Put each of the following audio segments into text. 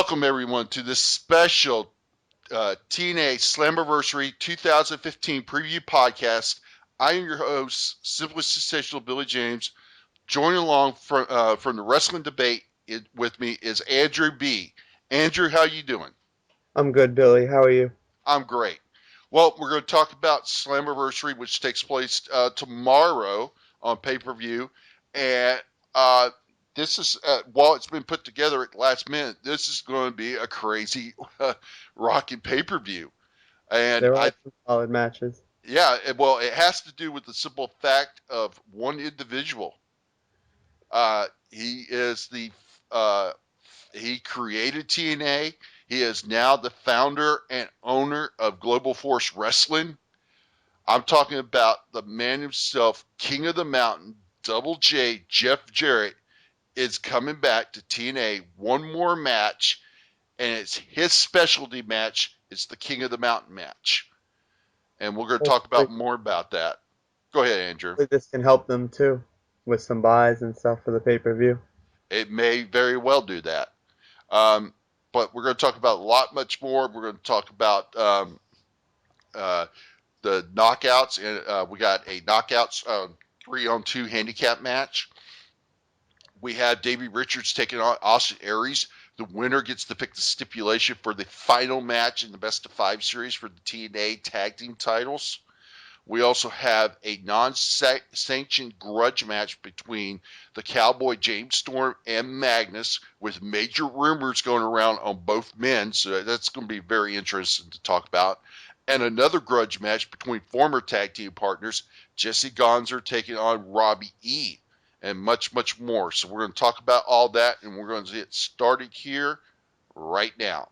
Welcome, everyone, to this special TNA Slammiversary 2015 Preview Podcast. I am your host, Simply Sensational Billy James. Joining along from the wrestling debate with me is Andrew B. Andrew, how you doing? I'm good, Billy. How are you? I'm great. Well, we're going to talk about Slammiversary, which takes place tomorrow on pay-per-view. And this is, while it's been put together at the last minute, this is going to be a crazy rocking pay-per-view. And There are some solid matches. yeah, well, it has to do with the simple fact of one individual. He is uh, he created TNA. He is now the founder and owner of Global Force Wrestling. I'm talking about the man himself, King of the Mountain, Double J, Jeff Jarrett, is coming back to TNA. One more match, and it's his specialty match. It's the King of the Mountain match. And we're going to talk about more about that. Go ahead, Andrew. Hopefully this can help them too with some buys and stuff for the pay-per-view. It may very well do that. But we're going to talk about a lot much more. We're going to talk about the knockouts, and we got a knockouts 3-on-2 handicap match. We have Davey Richards taking on Austin Aries. The winner gets to pick the stipulation for the final match in the best of 5 series for the TNA Tag Team titles. We also have a non-sanctioned grudge match between the Cowboy James Storm and Magnus, with major rumors going around on both men, so that's going to be very interesting to talk about. And another grudge match between former tag team partners, Jesse Ganzer taking on Robbie E, and much, much more. So we're going to talk about all that, and we're going to get started here right now.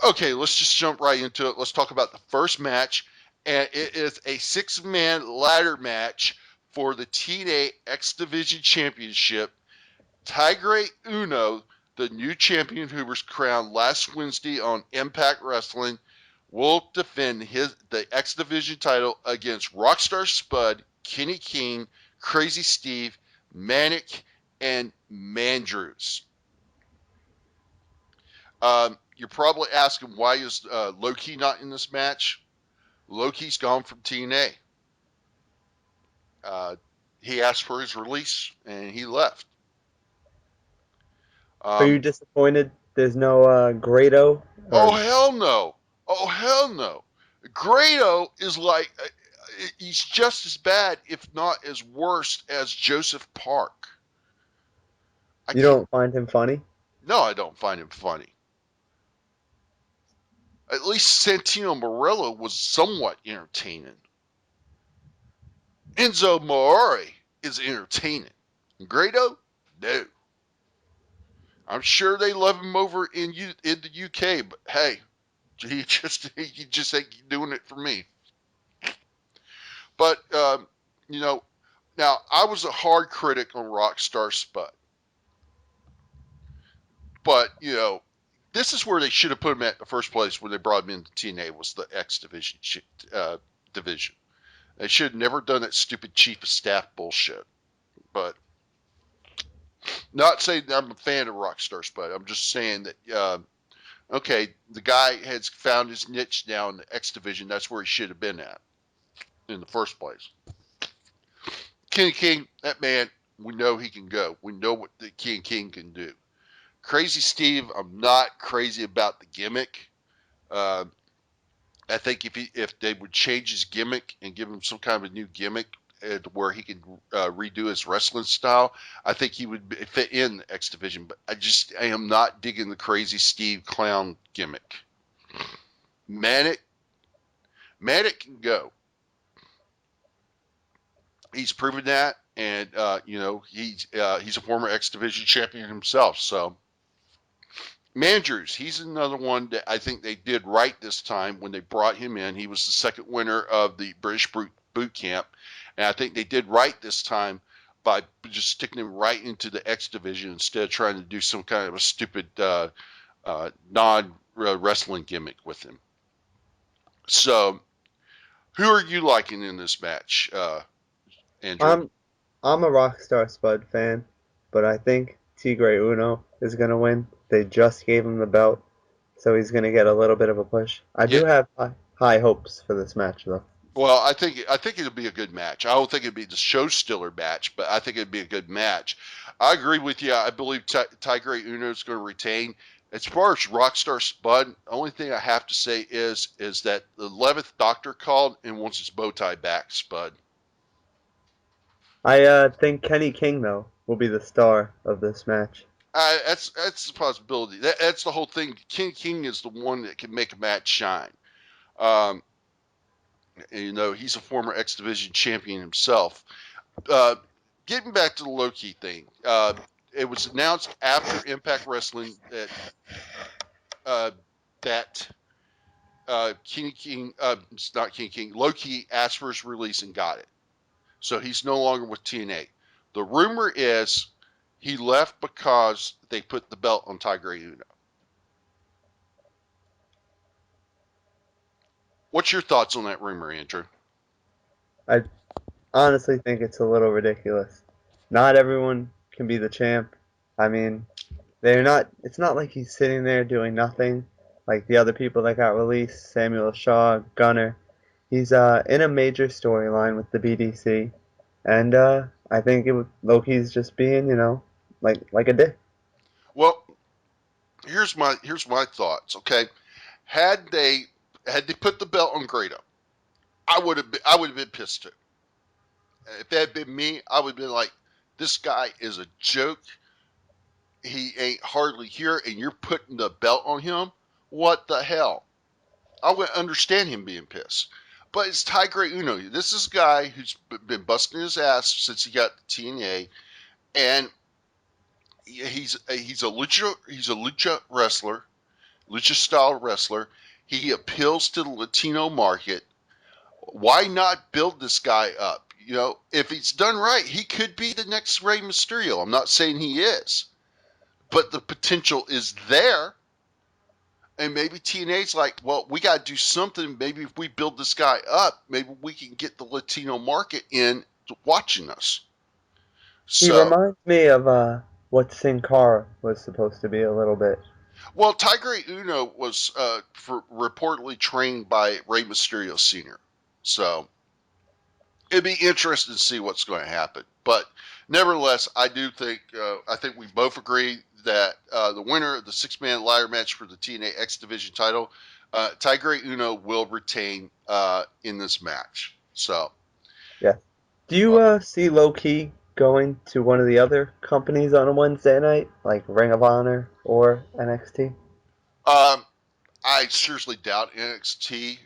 Okay, let's just jump right into it. Let's talk about the first match, and it is a 6-man ladder match for the TNA X Division Championship. Tigre Uno, the new champion who was crowned last Wednesday on Impact Wrestling, will defend the X Division title against Rockstar Spud, Kenny King, Crazy Steve, Manic, and Mandrews. You're probably asking, why is Low-Key not in this match? Low-Key's gone from TNA. He asked for his release, and he left. Are you disappointed there's no Grado? Oh, hell no. Oh, hell no. Grado is like, he's just as bad, if not as worse, as Joseph Park. You don't find him funny? No, I don't find him funny. At least Santino Morello was somewhat entertaining. Enzo Amore is entertaining. Grado? No. I'm sure they love him over in the UK, but hey, he just ain't doing it for me. But now I was a hard critic on Rockstar Spud, but this is where they should have put him at in the first place when they brought him into TNA, was the X Division division. They should have never done that stupid chief of staff bullshit. But not saying that I'm a fan of Rockstar Spud. I'm just saying that okay, the guy has found his niche now in the X Division. That's where he should have been at in the first place. Kenny King, that man, we know he can go. We know what the King can do. Crazy Steve, I'm not crazy about the gimmick. I think if they would change his gimmick and give him some kind of a new gimmick where he can redo his wrestling style, I think he would fit in the X Division. But I am not digging the Crazy Steve clown gimmick. Manic can go. He's proven that, and he's a former X Division champion himself. So Mandrews, he's another one that I think they did right this time when they brought him in. He was the second winner of the British Boot Camp, and I think they did right this time by just sticking him right into the X Division instead of trying to do some kind of a stupid non-wrestling gimmick with him. So, who are you liking in this match, Andrew? I'm a Rockstar Spud fan, but I think Tigre Uno is gonna win. They just gave him the belt, so he's going to get a little bit of a push. I Yeah. do have high hopes for this match, though. Well, I think it'll be a good match. I don't think it'd be the show stiller match, but I think it'd be a good match. I agree with you. I believe Tiger Uno is going to retain. As far as Rockstar Spud, the only thing I have to say is that the 11th Doctor called and wants his bow tie back, Spud. I think Kenny King, though, will be the star of this match. That's a possibility. That's the whole thing. King is the one that can make a match shine. Um, he's a former X Division champion himself. Getting back to the low-key thing, it was announced after Impact Wrestling that King King, it's not King King, Low-Key asked for his release and got it. So he's no longer with TNA. The rumor is he left because they put the belt on Tiger Uno. What's your thoughts on that rumor, Andrew? I honestly think it's a little ridiculous. Not everyone can be the champ. I mean, it's not like he's sitting there doing nothing like the other people that got released, Samuel Shaw, Gunner. He's in a major storyline with the BDC, and I think Loki's just being, like a dick. Well, here's my thoughts. Okay, had they put the belt on Grado, I would have been pissed too. If that had been me, I would have been like, this guy is a joke. He ain't hardly here, and you're putting the belt on him. What the hell? I would understand him being pissed. But it's Tiger Uno. This is a guy who's been busting his ass since he got the TNA, and he's a lucha wrestler, lucha style wrestler. He appeals to the Latino market. Why not build this guy up? If he's done right, he could be the next Rey Mysterio. I'm not saying he is, but the potential is there. And maybe TNA's like, well, we got to do something. Maybe if we build this guy up, maybe we can get the Latino market in watching us. He So, reminds me of what Sin Cara was supposed to be a little bit. well, Tiger Uno was reportedly trained by Rey Mysterio Sr. So, it'd be interesting to see what's going to happen. But nevertheless, I think we both agree that the winner of the six-man ladder match for the TNA X Division title, Tiger Uno, will retain in this match. So, Yeah. Do you see Low-Key going to one of the other companies on a Wednesday night, like Ring of Honor or NXT? I seriously doubt NXT,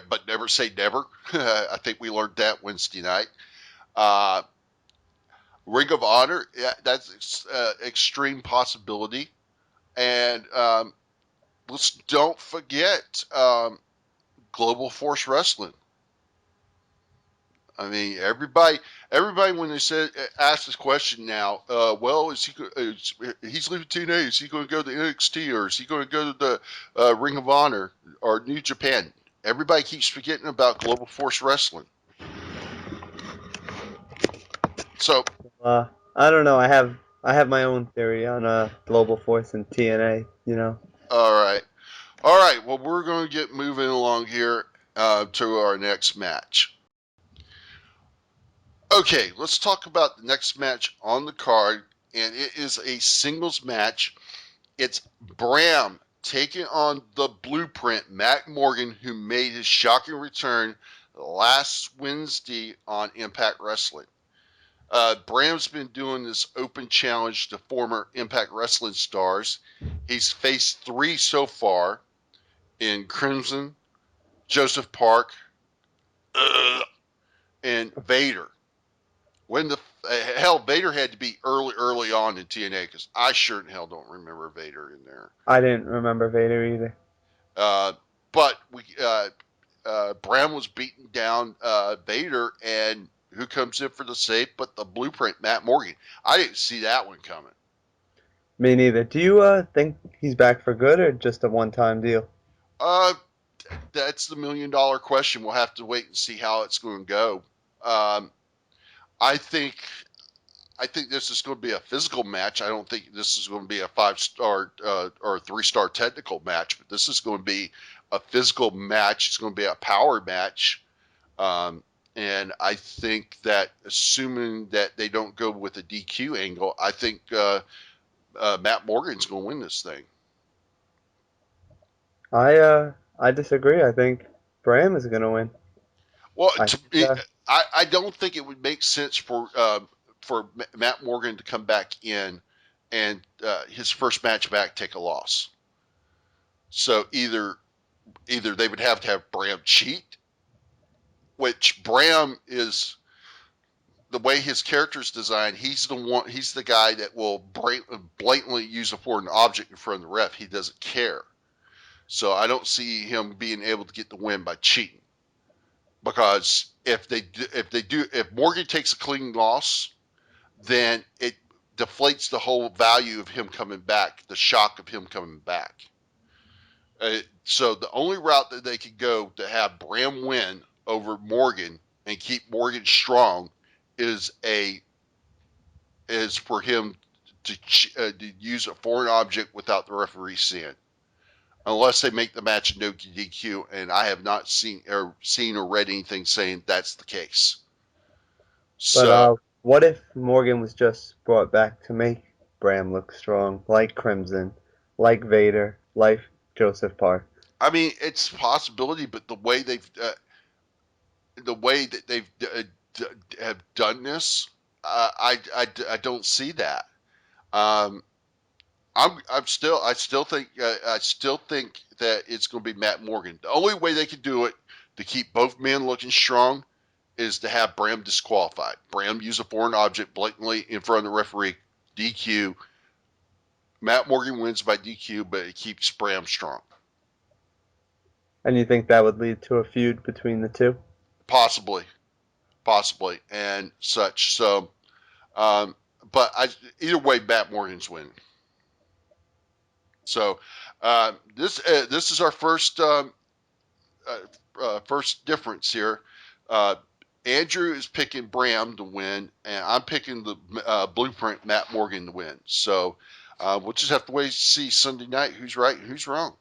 but never say never. I think we learned that Wednesday night. Uh, Ring of Honor, yeah, that's extreme possibility. And let's don't forget Global Force Wrestling. I mean, everybody when they ask this question now, well, he's leaving TNA? Is he going to go to NXT or is he going to go to the Ring of Honor or New Japan? Everybody keeps forgetting about Global Force Wrestling. So, I don't know. I have my own theory on Global Force and TNA. all right. Well, we're going to get moving along here to our next match. Okay, let's talk about the next match on the card, and it is a singles match. It's Bram taking on the Blueprint, Matt Morgan, who made his shocking return last Wednesday on Impact Wrestling. Bram's been doing this open challenge to former Impact Wrestling stars. He's faced 3 so far in Crimson, Joseph Park, and Vader. When the hell, Vader had to be early on in TNA because I sure in hell don't remember Vader in there. I didn't remember Vader either. But Bram was beating down Vader, and who comes in for the save but the Blueprint, Matt Morgan. I didn't see that one coming. Me neither. Do you think he's back for good or just a one-time deal? That's the $1 million question. We'll have to wait and see how it's going to go. I think I think this is going to be a physical match. I don't think this is going to be a 5-star or a 3-star technical match, but this is going to be a physical match. It's going to be a power match. And I think that assuming that they don't go with a DQ angle, I think Matt Morgan's going to win this thing. I disagree. I think Bram is gonna win. Well, I think, I don't think it would make sense for Matt Morgan to come back in and his first match back take a loss. So either they would have to have Bram cheat, which Bram is the way his character's designed. He's the guy that will blatantly use a foreign object in front of the ref. He doesn't care. So I don't see him being able to get the win by cheating. Because if Morgan takes a clean loss, then it deflates the whole value of him coming back, the shock of him coming back. So the only route that they could go to have Bram win over Morgan and keep Morgan strong is for him to use a foreign object without the referee seeing. Unless they make the match no DQ, and I have not seen or read anything saying that's the case. So, what if Morgan was just brought back to make Bram look strong, like Crimson, like Vader, like Joseph Park? I mean, it's a possibility, but the way that they've have done this, I don't see that. Um, I still think that it's going to be Matt Morgan. The only way they can do it to keep both men looking strong is to have Bram disqualified. Bram use a foreign object blatantly in front of the referee, DQ. Matt Morgan wins by DQ, but it keeps Bram strong. And you think that would lead to a feud between the two? Possibly, and such. So, but either way, Matt Morgan's winning. So, this is our first first difference here. Andrew is picking Bram to win, and I'm picking the Blueprint Matt Morgan to win. So we'll just have to wait to see Sunday night who's right and who's wrong.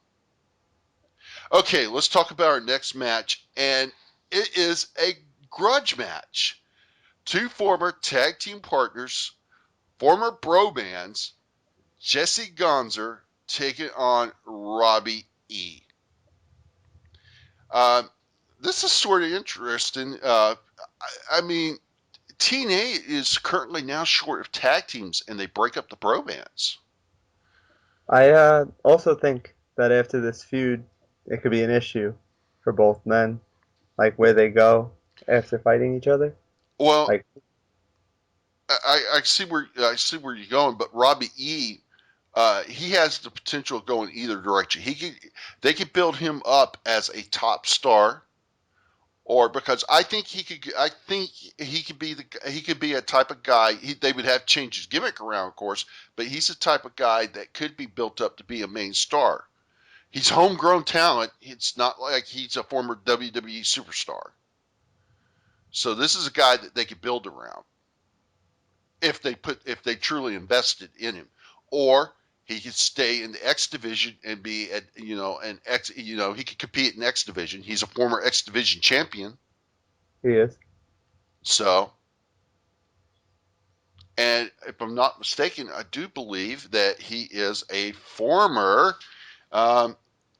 Okay, let's talk about our next match, and it is a grudge match. Two former tag team partners, former bro bands, Jesse Ganzer taking on Robbie E. This is sort of interesting. I mean, TNA is currently now short of tag teams, and they break up the bro bands. I also think that after this feud, it could be an issue for both men, like where they go after fighting each other. Well, Like, I see where you're going, but Robbie E. He has the potential of going either direction. They could build him up as a top star, or because I think he could be a type of guy. They would have to change his gimmick around, of course, but he's the type of guy that could be built up to be a main star. He's homegrown talent. It's not like he's a former WWE superstar. So this is a guy that they could build around if they truly invested in him, or he could stay in the X division and be he could compete in X division. He's a former X division champion. he is. So, and if I'm not mistaken, I do believe that he is a former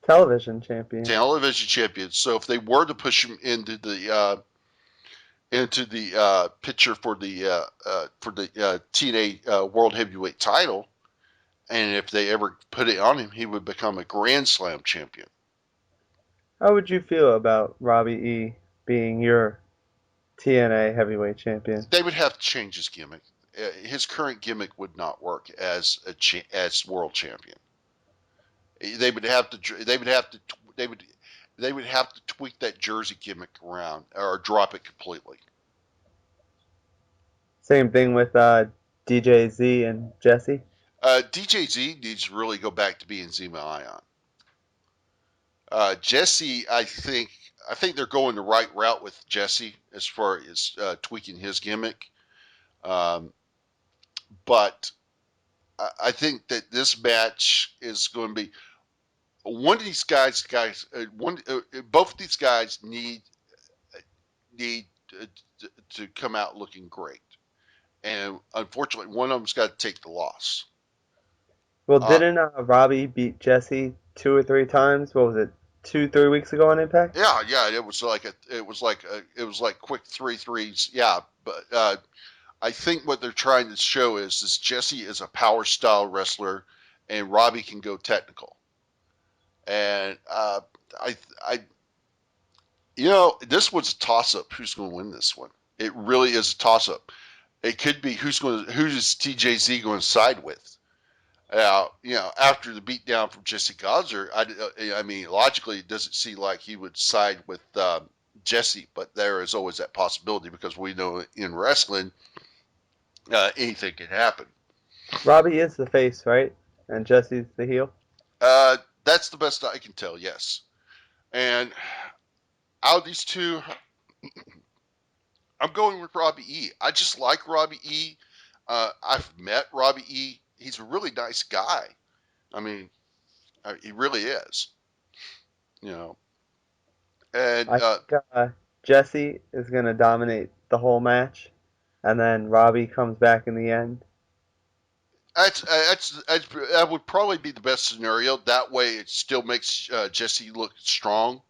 Television champion. So if they were to push him into the picture for the TNA World Heavyweight title, and if they ever put it on him, he would become a Grand Slam champion. How would you feel about Robbie E being your TNA heavyweight champion? They would have to change his gimmick. His current gimmick would not work as as world champion. They would have to tweak that jersey gimmick around or drop it completely. Same thing with DJZ and Jesse. DJZ needs to really go back to being Zema Ion. Jesse, I think they're going the right route with Jesse as far as tweaking his gimmick. but I think that this match is going to be one of these both of these guys need to come out looking great, and unfortunately, one of them's got to take the loss. Well, Uh, didn't Robbie beat Jesse 2 or 3 times? What was it, 2, 3 weeks ago on Impact? yeah, it was like quick 3-3s. Yeah, but I think what they're trying to show is Jesse is a power style wrestler, and Robbie can go technical. And I, I, this was a toss up. Who's going to win this one? It really is a toss up. It could be who's TJZ going to side with. After the beatdown from Jesse Ganzer, I mean, logically, it doesn't seem like he would side with Jesse, but there is always that possibility because we know in wrestling, anything can happen. Robbie is the face, right? And Jesse's the heel? That's the best I can tell, yes. And out of these two, I'm going with Robbie E. I just like Robbie E. I've met Robbie E. He's a really nice guy. I mean, he really is. You know, and I think Jesse is going to dominate the whole match, and then Robbie comes back in the end. that would probably be the best scenario. That way, it still makes Jesse look strong,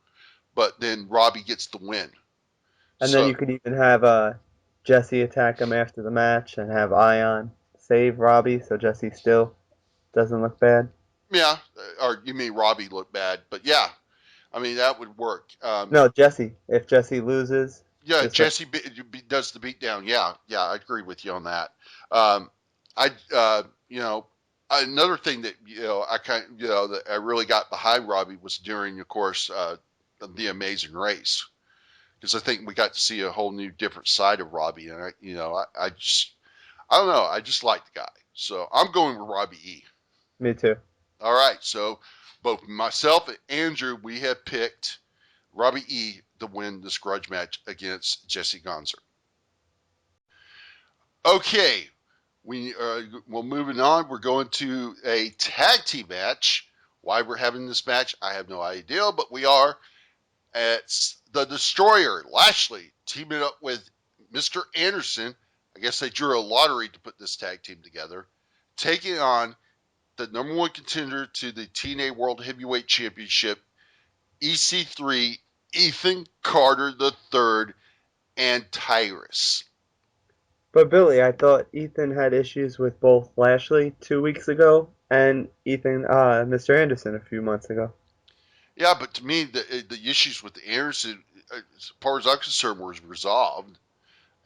but then Robbie gets the win. And then So you could even have Jesse attack him after the match and have Ion save Robbie so Jesse still doesn't look bad. yeah, or you mean Robbie looked bad, but yeah, I mean that would work. No, Jesse. If Jesse loses, Yeah, just like Jesse does the beatdown. Yeah, I agree with you on that. Um, I another thing that that I really got behind Robbie was during, of course, the Amazing Race, because I think we got to see a whole new different side of Robbie, and I don't know, I just like the guy, so I'm going with Robbie E. me too. All right, so both myself and Andrew, we have picked Robbie E to win this grudge match against Jesse Ganzer. Okay, well, moving on, we're going to a tag team match. Why we're having this match, I have no idea, but we are. It's the Destroyer, Lashley, teaming up with Mr. Anderson. I guess they drew a lottery to put this tag team together, taking on the number one contender to the TNA World Heavyweight Championship, EC3, Ethan Carter III, and Tyrus. But Billy, I thought Ethan had issues with both Lashley 2 weeks ago and Mr. Anderson a few months ago. Yeah, but to me, the issues with Anderson, as far as I'm concerned, were resolved.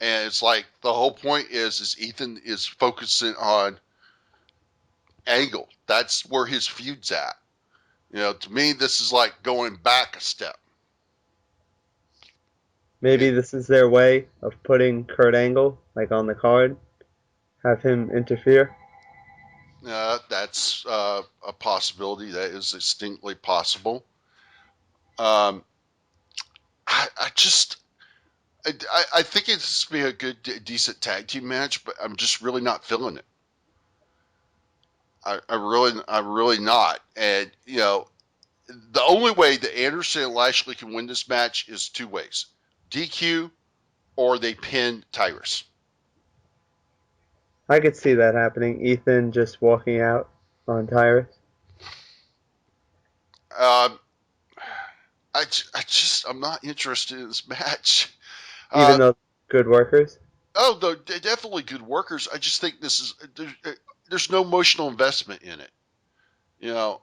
And it's like the whole point is Ethan is focusing on Angle. That's where his feud's at. To me, this is like going back a step. Maybe this is their way of putting Kurt Angle like on the card, have him interfere. That's a possibility. That is distinctly possible. Um, I just, I think it's be a good, decent tag team match, but I'm just really not feeling it. I'm really not. And the only way that Anderson and Lashley can win this match is two ways: DQ or they pin Tyrus. I could see that happening. Ethan just walking out on Tyrus. Um, I'm not interested in this match. Even Uh, though good workers. they're definitely good workers. I just think there's no emotional investment in it. You know,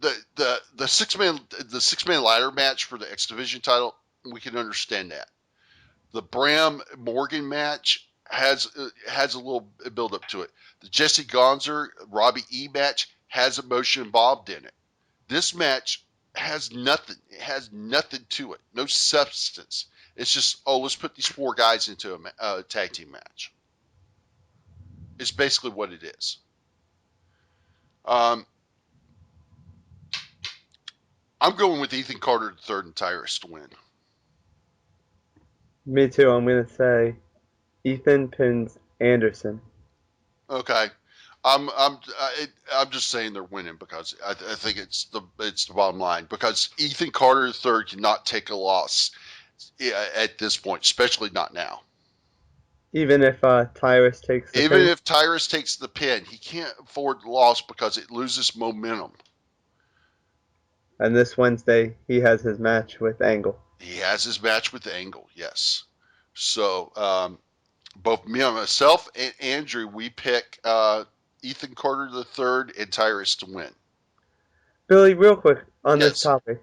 the six man ladder match for the X Division title, we can understand that. The Bram Morgan match has a little build up to it. The Jesse Ganzer Robbie E match has emotion involved in it. This match has nothing. It has nothing to it. No substance. It's just, let's put these four guys into a tag team match. It's basically what it is. Um, I'm going with Ethan Carter III and Tyrus to win. Me too. I'm gonna say Ethan pins Anderson. Okay. I'm just saying they're winning because I think it's the bottom line, because Ethan Carter III cannot take a loss at this point, especially not now. Even if Tyrus takes the Even pin, if Tyrus takes the pin, he can't afford the loss because it loses momentum. and this Wednesday he has his match with Angle. He has his match with Angle, yes. So both me and myself and Andrew, we pick Ethan Carter III and Tyrus to win. Billy, real quick on this Yes. topic,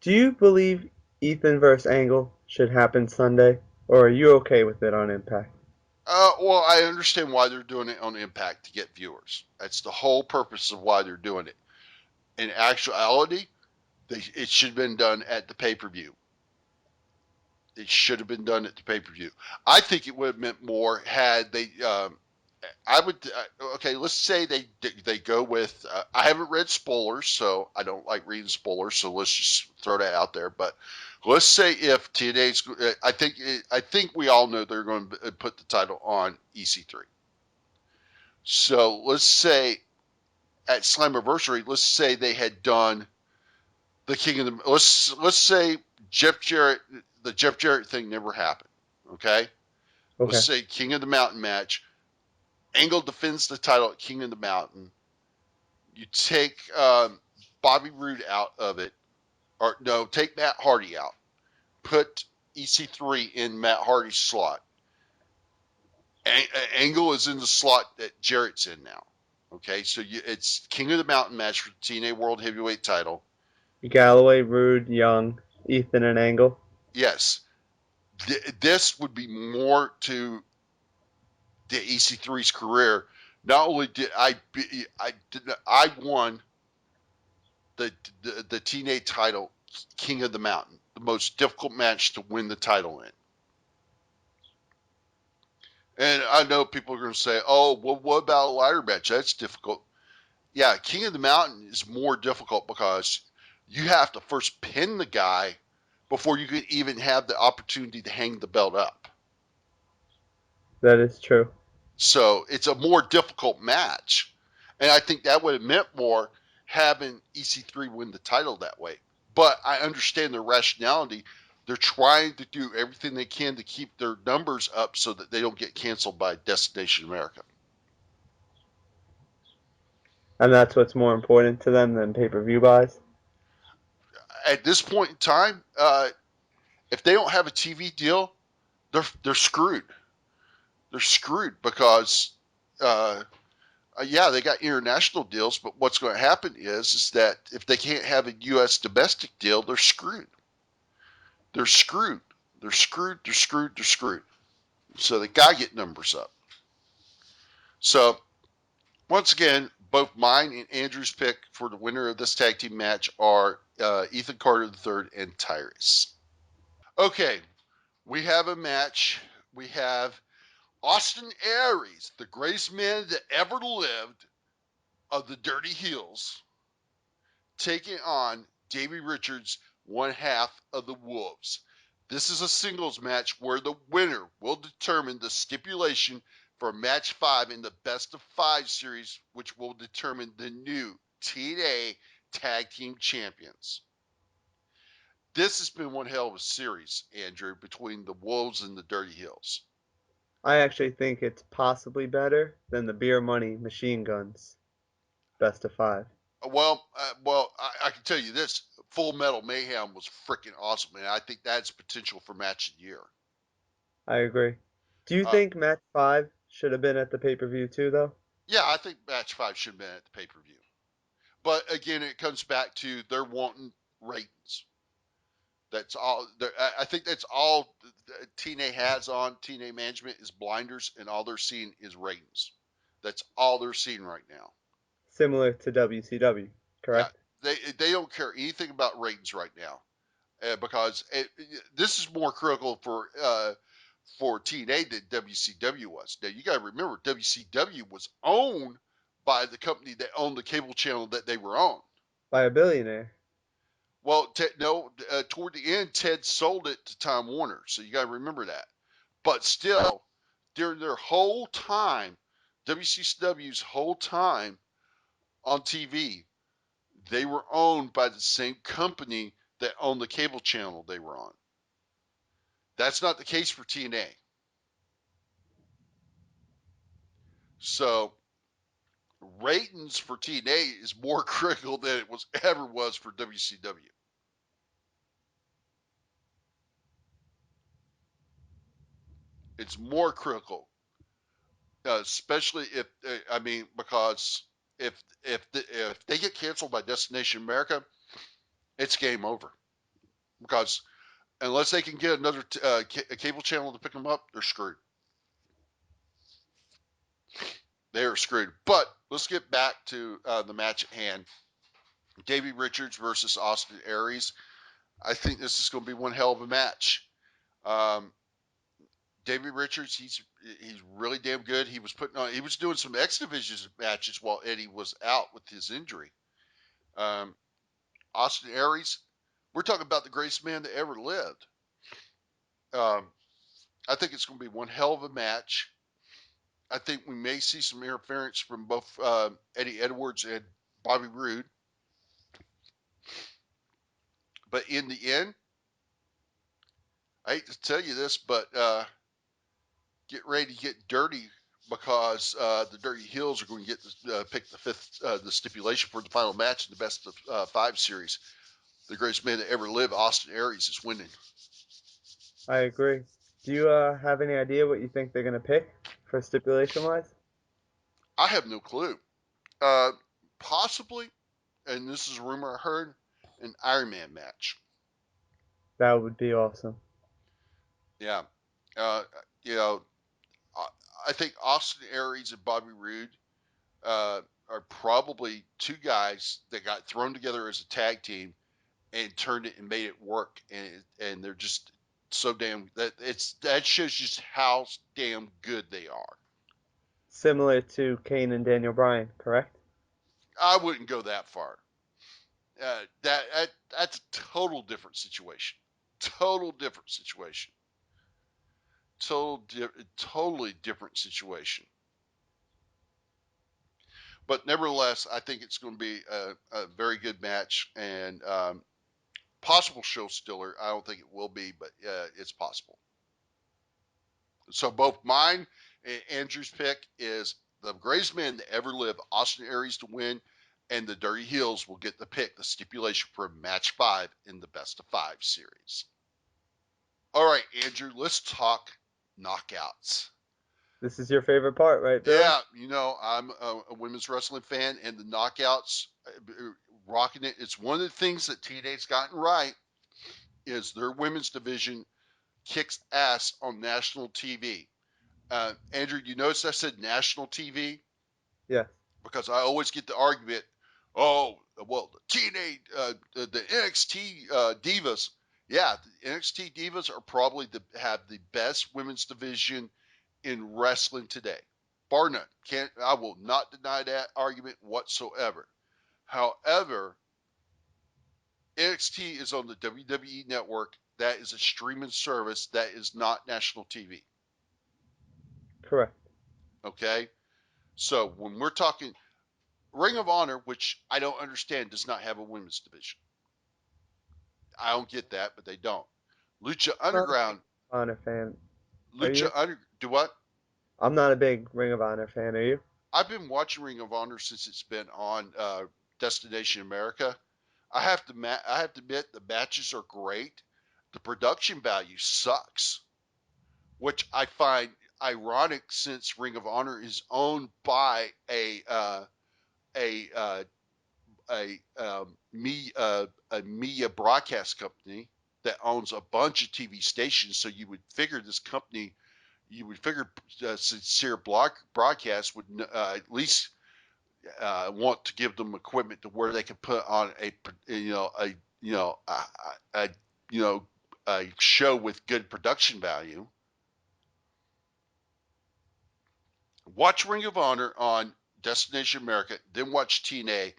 do you believe Ethan versus Angle should happen Sunday, or are you okay with it on Impact? Well, I understand why they're doing it on Impact to get viewers. That's the whole purpose of why they're doing it. In actuality, it should have been done at the pay-per-view. It should have been done at the pay-per-view. I think it would have meant more had they. I would. Okay, let's say they go with. I haven't read spoilers, so I don't like reading spoilers. So let's just throw that out there. But let's say if TNA's. I think we all know they're going to put the title on EC3. So let's say at Slammiversary, let's say they had done the King of the. Let's say Jeff Jarrett. The Jeff Jarrett thing never happened. Okay. Let's Okay. say King of the Mountain match. Angle defends the title at King of the Mountain. You take Bobby Roode out of it, or no, take Matt Hardy out. Put EC3 in Matt Hardy's slot. Angle is in the slot that Jarrett's in now. Okay, so it's King of the Mountain match for the TNA World Heavyweight title. Galloway, Roode, Young, Ethan, and Angle. Yes, this would be more to the EC3's career. Not only did I won the TNA title, King of the Mountain, the most difficult match to win the title in. And I know people are going to say, "Oh, well, what about a ladder match? That's difficult." Yeah, King of the Mountain is more difficult because you have to first pin the guy before you can even have the opportunity to hang the belt up. That is true. So it's a more difficult match. And I think that would have meant more having EC3 win the title that way. But I understand their rationality. They're trying to do everything they can to keep their numbers up so that they don't get canceled by Destination America. And that's what's more important to them than pay-per-view buys. At this point in time, if they don't have a TV deal, they're screwed. They're screwed because yeah, they got international deals, but what's going to happen is that if they can't have a U.S. domestic deal, they're screwed. They're screwed. They're screwed. They're screwed. They're screwed. So they got to get numbers up. So once again, both mine and Andrew's pick for the winner of this tag team match are Ethan Carter III and Tyrus. Okay, we have a match. We have Austin Aries, the greatest man that ever lived of the Dirty Hills, taking on Davey Richards, one half of the Wolves. This is a singles match where the winner will determine the stipulation for match 5 in the best of 5 series, which will determine the new TNA Tag Team Champions. This has been one hell of a series, Andrew, between the Wolves and the Dirty Hills. I actually think it's possibly better than the Beer Money Machine Guns best of 5. Well, I can tell you this: Full Metal Mayhem was freaking awesome, and I think that's potential for match of the year. I agree. Do you Uh, think match 5 should have been at the pay-per-view too, though? yeah, I think match 5 should have been at the pay per view, but again, it comes back to they're wanting ratings. That's all. I think that's all TNA has on TNA management is blinders, and all they're seeing is ratings. That's all they're seeing right now. Similar to WCW, Yeah, correct? they don't care anything about ratings right now. Because this is more critical for TNA than WCW was. Now you got to remember WCW was owned by the company that owned the cable channel that they were on. By a billionaire. Well, no, toward the end, Ted sold it to Time Warner, so you got to remember that. But still, during their whole time, WCW's whole time on TV, they were owned by the same company that owned the cable channel they were on. That's not the case for TNA. So ratings for TNA is more critical than it ever was for WCW. It's more critical, especially because if they get canceled by Destination America, it's game over. Because unless they can get another cable channel to pick them up, they're screwed. They are screwed. But let's get back to the match at hand. Davey Richards versus Austin Aries. I think this is going to be one hell of a match. Um, Davey Richards, he's really damn good. He was doing some X Division matches while Eddie was out with his injury. Um, Austin Aries, we're talking about the greatest man that ever lived. Um, I think it's going to be one hell of a match. I think we may see some interference from both Eddie Edwards and Bobby Roode. But in the end, I hate to tell you this, but get ready to get dirty because the Dirty Hills are going to get pick the stipulation for the final match in the best of 5 series. The greatest man that ever lived, Austin Aries, is winning. I agree. Do you have any idea what you think they're gonna pick for stipulation wise? I have no clue. Uh, Possibly, and this is a rumor I heard, an Iron Man match. That would be awesome. Yeah. Uh, you know, I, I think Austin Aries and Bobby Roode are probably two guys that got thrown together as a tag team and turned it and made it work, and they're just so damn that shows just how damn good they are. Similar to Kane and Daniel Bryan, correct? I wouldn't go that far. That's a total different situation. Total different situation. Totally different situation. But nevertheless, I think it's going to be a very good match and possible show stiller. I don't think it will be, but it's possible. So both mine and Andrew's pick is the greatest man to ever live, Austin Aries, to win, and the Dirty Hills will get the pick, the stipulation for match 5 in the best of 5 series. All right, Andrew, let's talk knockouts. This is your favorite part, right, Billy? Yeah, I'm a women's wrestling fan, and the knockouts, rocking it. It's one of the things that TNA's gotten right is their women's division kicks ass on national TV. Andrew, you notice I said national TV Yes. because I always get the argument, oh, well, the TNA, the NXT divas. Yeah, the NXT divas are probably have the best women's division in wrestling today, bar none. I will not deny that argument whatsoever. However, NXT is on the WWE network. That is a streaming service. That is not national TV. Correct. Okay, so when we're talking Ring of Honor, which I don't understand, does not have a women's division. I don't get that, but they don't. Lucha Not a big Underground, Honor fan. Are Lucha you? Under, do what? I'm not a big Ring of Honor fan. Are you? I've been watching Ring of Honor since it's been on Destination America. I have to admit the matches are great. The production value sucks, which I find ironic since Ring of Honor is owned by a a media broadcast company that owns a bunch of TV stations. So you would figure this company, you would figure Sincere Broadcast would at least want to give them equipment to where they can put on you know a, a you know a show with good production value. Watch Ring of Honor on Destination America, then watch TNA.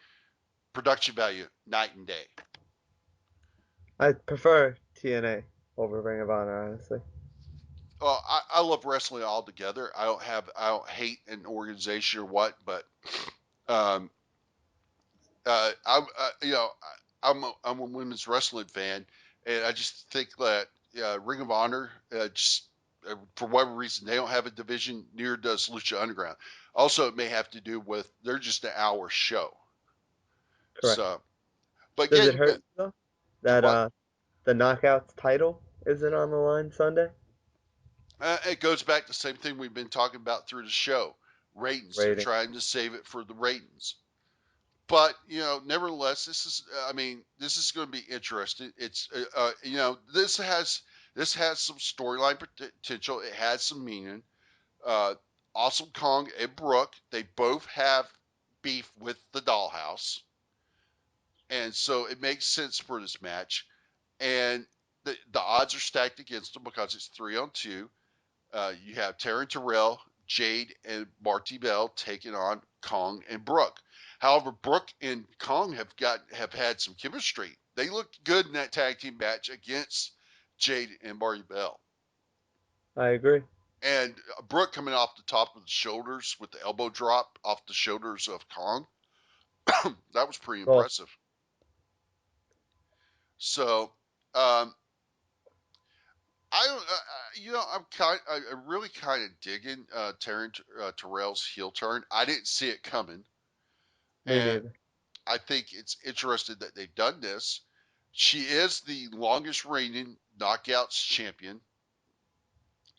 Production value night and day. I prefer TNA over Ring of Honor, honestly. I love wrestling altogether. I don't hate an organization or what, but um, I'm I'm a women's wrestling fan, and I just think that Ring of Honor just for whatever reason they don't have a division. Neither does Lucha Underground. Also, it may have to do with they're just an hour show. Correct. So, but Does it getting hurt though to that what the Knockouts title isn't on the line Sunday? it goes back to the same thing we've been talking about through the show. Ratings. They're Rating. trying to save it for the ratings. But nevertheless, this is going to be interesting. It's this has some storyline potential. It has some meaning. Uh, awesome Kong and Brooke, they both have beef with the Dollhouse, and so it makes sense for this match. And the odds are stacked against them because it's 3-on-2. You have Taryn Terrell, Jade, and Marti Bell taking on Kong and Brooke. However, Brooke and Kong have had some chemistry. They looked good in that tag team match against Jade and Marti Bell. I agree. And Brooke coming off the top of the shoulders with the elbow drop off the shoulders of Kong, that was pretty Well, impressive. So, um, I don't, I'm really kind of digging Taryn Terrell's heel turn. I didn't see it coming, me and neither. I think it's interesting that they've done this. She is the longest reigning knockouts champion.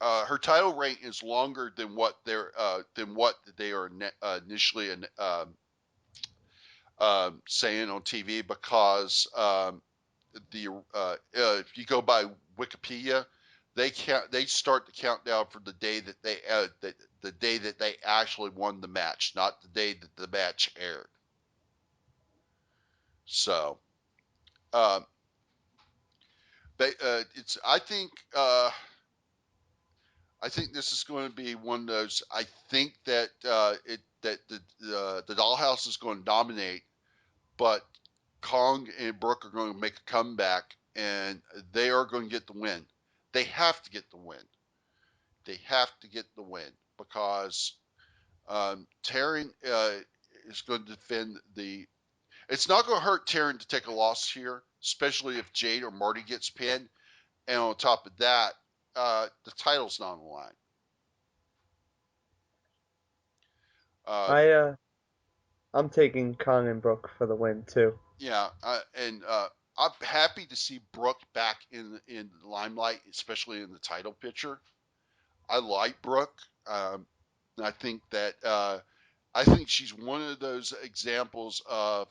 Her title reign is longer than what they are initially saying on TV because if you go by Wikipedia, they start the countdown for the day that the day that they actually won the match, not the day that the match aired. So, um, it's I think this is going to be one of those. I think that the Dollhouse is going to dominate, but Kong and Brooke are going to make a comeback, and they are going to get the win. They have to get the win. They have to get the win because Taryn is going to defend the. It's not going to hurt Taryn to take a loss here, especially if Jade or Marti gets pinned. And on top of that, the title's not on the line. Uh, I'm taking Kong and Brooke for the win too. yeah, and I'm happy to see Brooke back in the limelight, especially in the title picture. I like Brooke. I think that I think she's one of those examples of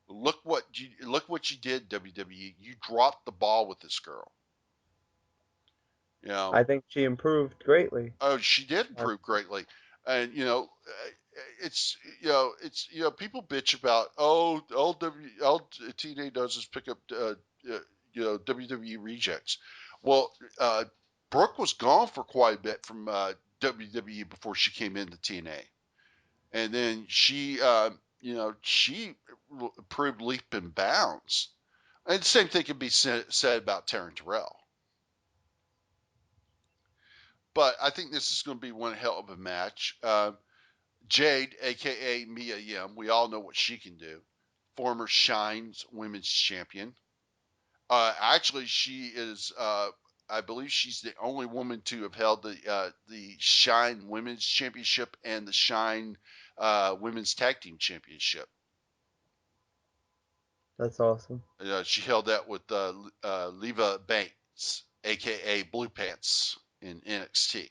look what you did, WWE. You dropped the ball with this girl. You know, I think she improved greatly. oh, she did Uh, improve greatly, and it's people bitch about all TNA does is pick up WWE rejects. Well, uh, Brooke was gone for quite a bit from WWE before she came into TNA, and then she improved leap and bounds. And the same thing can be said about Taryn Terrell. But I think this is going to be one hell of a match. Jade, aka Mia Yim, we all know what she can do. Former Shine's women's champion. Actually, she is. I believe she's the only woman to have held the Shine Women's Championship and the Shine Women's Tag Team Championship. that's awesome. She held that with Leva Banks, aka Blue Pants, in NXT.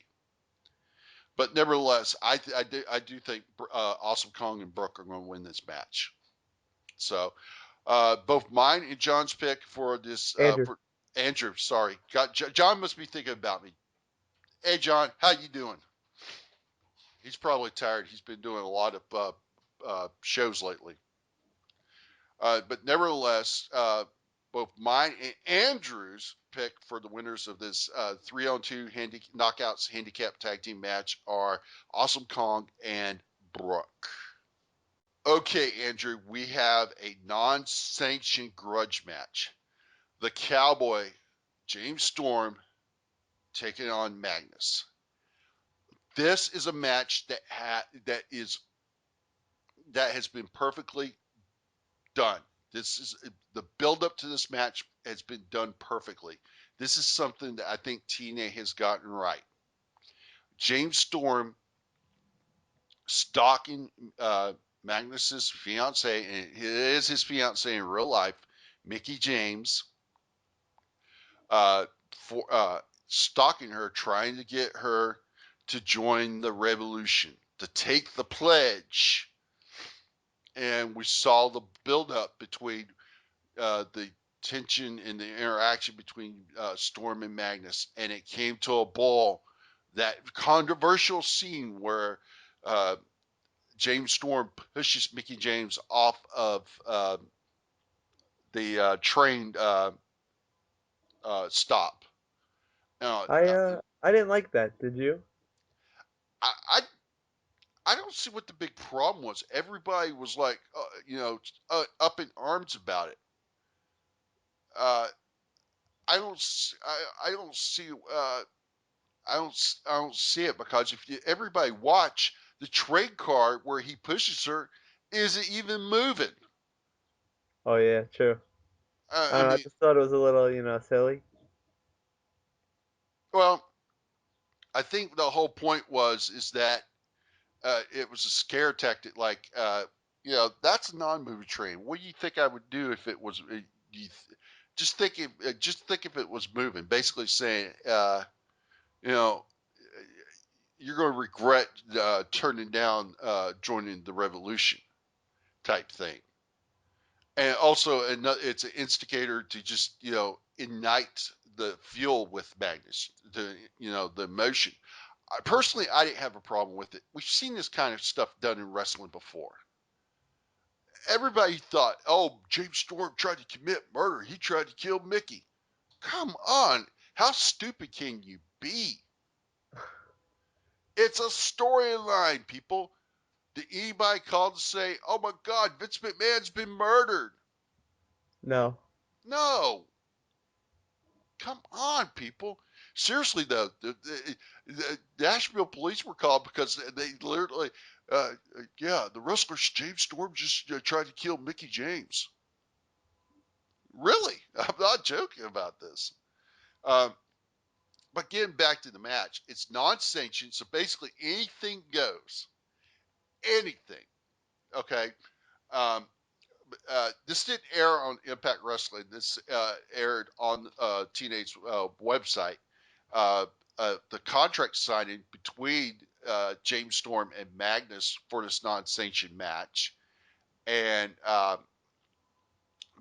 But nevertheless, I do think Awesome Kong and Brooke are going to win this match. So both mine and John's pick for this Andrew, for Andrew. Sorry, John must be thinking about me. Hey, John, how you doing? He's probably tired. He's been doing a lot of shows lately. But nevertheless, both mine and Andrew's pick for the winners of this 3-on-2 knockouts handicap tag team match are Awesome Kong and Brooke. Okay, Andrew, we have a non-sanctioned grudge match. The Cowboy, James Storm, taking on Magnus. This is a match that has been perfectly done. This is the build up to this match has been done perfectly. This is something that I think TNA has gotten right. James Storm stalking Magnus's fiance, and it is his fiance in real life, Mickie James, uh, for stalking her, trying to get her to join the revolution, to take the pledge. And we saw the buildup between the tension and the interaction between Storm and Magnus, and it came to a ball. That controversial scene where James Storm pushes Mickie James off of the train stop. Now, I didn't like that. Did you? I, I I don't see what the big problem was. Everybody was like, up in arms about it. Uh, I don't see I don't see it because if you everybody watch the trade car where he pushes her isn't even moving. Oh yeah, true. I I don't know. I mean, just thought it was a little, silly. well, I think the whole point was is that it was a scare tactic. Like, that's a non-movie train. What do you think I would do if it was? Just think if it was moving. Basically saying, you know, you're going to regret turning down joining the revolution type thing. And also, it's an instigator to just ignite the fuel with Magnus, the emotion. Personally, I didn't have a problem with it. We've seen this kind of stuff done in wrestling before. Everybody thought, oh, James Storm tried to commit murder. He tried to kill Mickie. Come on. How stupid can you be? It's a storyline, people. Did anybody call to say, oh my God, Vince McMahon's been murdered? No. No. Come on, people. Seriously, though, the Nashville police were called because they literally, the wrestler James Storm just tried to kill Mickie James. Really? I'm not joking about this. Um, but getting back to the match, it's non-sanctioned, so basically anything goes. Anything. Okay. Um, this didn't air on Impact Wrestling. This aired on TNA's website. Uh, the contract signing between James Storm and Magnus for this non-sanctioned match, and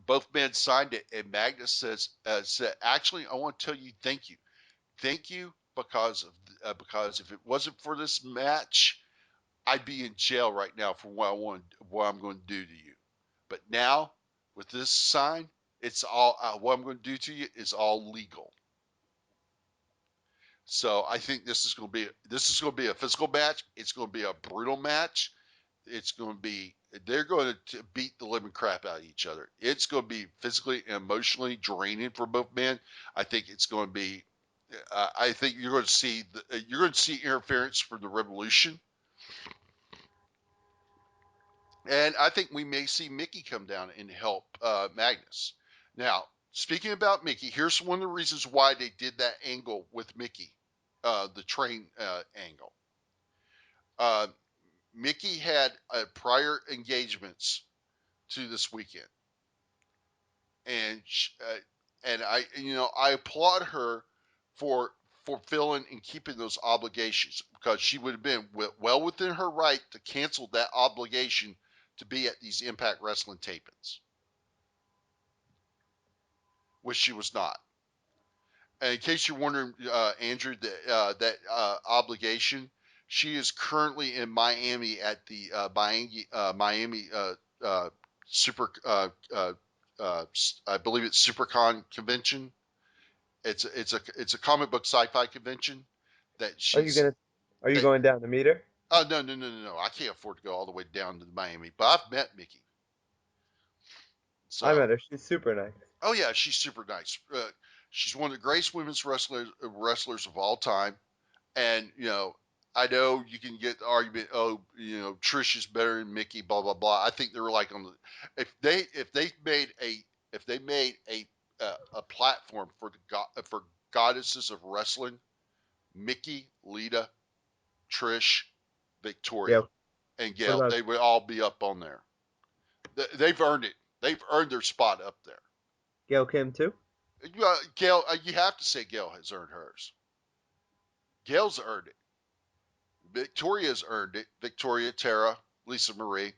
both men signed it. And Magnus said, actually, I want to tell you thank you because if it wasn't for this match, I'd be in jail right now for what I'm going to do to you. But now with this sign, it's all what I'm going to do to you is all legal. So I think this is going to be a physical match. It's going to be a brutal match. It's going to be they're going to beat the living crap out of each other. It's going to be physically and emotionally draining for both men. I think it's going to be. I think you're going to see interference from the Revolution, and I think we may see Mickie come down and help Magnus. Now, speaking about Mickie, here's one of the reasons why they did that angle with Mickie, the train angle. Uh, Mickie had prior engagements to this weekend, and I applaud her for fulfilling and keeping those obligations because she would have been well within her right to cancel that obligation to be at these Impact Wrestling tapings, which she was not. And in case you're wondering, Andrew, that obligation, she is currently in Miami at the Miami Super, I believe it's SuperCon convention. It's a comic book sci-fi convention that Are you she's gonna? Are you that. going down to meet her? Oh no! I can't afford to go all the way down to Miami, but I've met Mickie. I So, met her. She's super nice. oh yeah, she's super nice. She's one of the greatest women's wrestlers of all time. And, I know you can get the argument, Trish is better than Mickey, blah, blah, blah. I think they're like on the, if they made a platform for goddesses of wrestling, Mickey, Lita, Trish, Victoria, Yeah. and What Gail, about they would all be up on there. They've earned it. They've earned their spot up there. Gail Kim too? Gail, you have to say Gail has earned hers. Gail's earned it. Victoria's earned it. Victoria, Tara, Lisa Marie.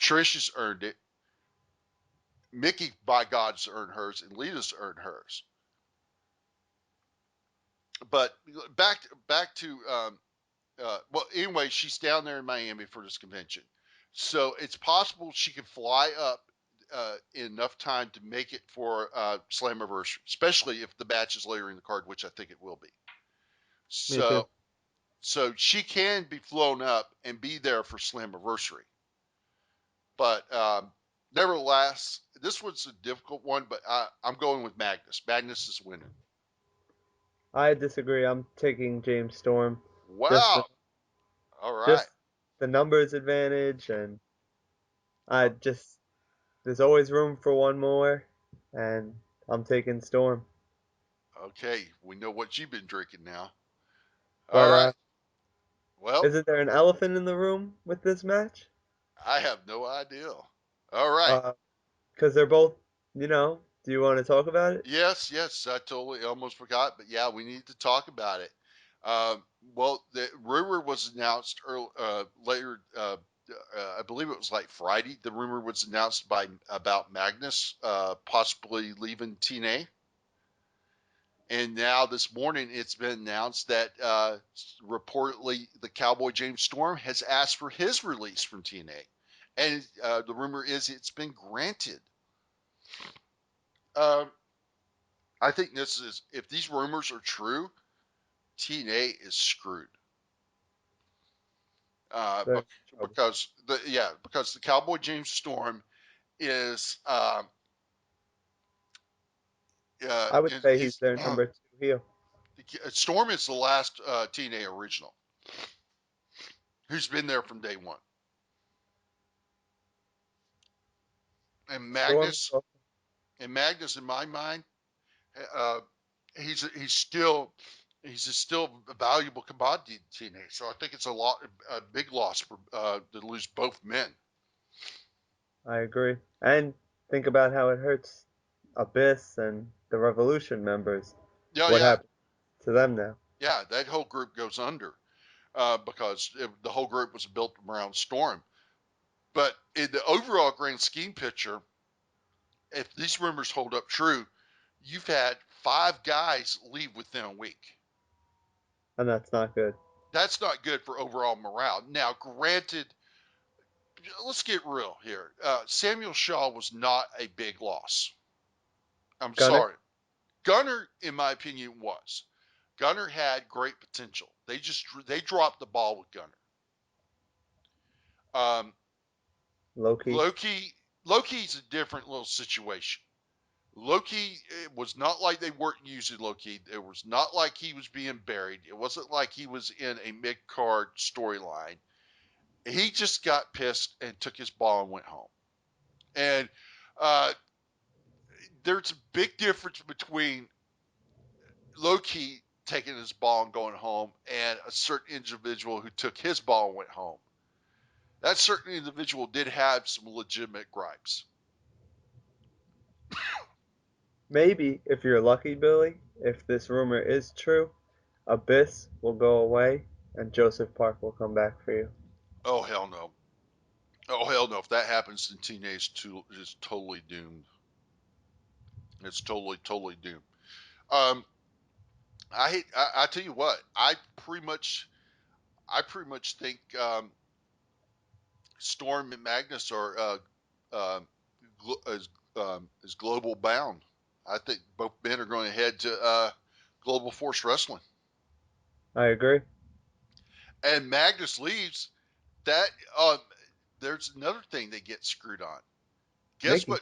Trish has earned it. Mickey, by God, has earned hers, and Lita's earned hers. But back to well, anyway, she's down there in Miami for this convention, so it's possible she could fly up in enough time to make it for Slammiversary, especially if the match is later in the card, which I think it will be. Me too. So she can be flown up and be there for Slammiversary. But nevertheless, this was a difficult one, but I'm going with Magnus. Magnus is winning. I disagree. I'm taking James Storm. Just the Wow. All right. just the numbers advantage, and I just there's always room for one more, and I'm taking Storm. Okay. We know what you've been drinking now. All But right. Well, isn't there an elephant in the room with this match? I have no idea. All right. Uh, because they're both, do you want to talk about it? Yes, yes. I totally almost forgot, but yeah, we need to talk about it. Um, well, the rumor was announced later. I believe it was like Friday. The rumor was announced about Magnus possibly leaving TNA. And now this morning, it's been announced that reportedly the Cowboy James Storm has asked for his release from TNA, and the rumor is it's been granted. Um, I think this is if these rumors are true, TNA is screwed. They're in trouble. Because the Cowboy James Storm is I would say he's he's their number two heel. Storm is the last TNA original who's been there from day one, and Storm, Magnus in my mind, uh, he's still a valuable commodity to TNA. So I think it's a big loss for to lose both men. I agree. And think about how it hurts Abyss and the Revolution members. Yeah, What yeah, happened to them now? yeah. That whole group goes under because the whole group was built around Storm. But in the overall grand scheme picture, if these rumors hold up true, you've had 5 guys leave within a week. And that's not good. That's not good for overall morale. Now, granted, let's get real here. Samuel Shaw was not a big loss. I'm Gunner? sorry. Gunner, in my opinion, was. Gunner had great potential. They dropped the ball with Gunner. Um, Loki? Loki's a different little situation. Loki, it was not like they weren't using Loki. It was not like he was being buried. It wasn't like he was in a mid card storyline. He just got pissed and took his ball and went home. And uh, there's a big difference between Loki taking his ball and going home and a certain individual who took his ball and went home. That certain individual did have some legitimate gripes. Maybe, if you're lucky, Billy, if this rumor is true, Abyss will go away and Joseph Park will come back for you. Oh, hell no. Oh, hell no. If that happens, then TNA is totally doomed. It's totally doomed. Um, I tell you what, I pretty much think Storm and Magnus are as global bound. I think both men are going to head to Global Force Wrestling. I agree. And Magnus leaves. That um, there's another thing they get screwed on. Guess Mickey. what?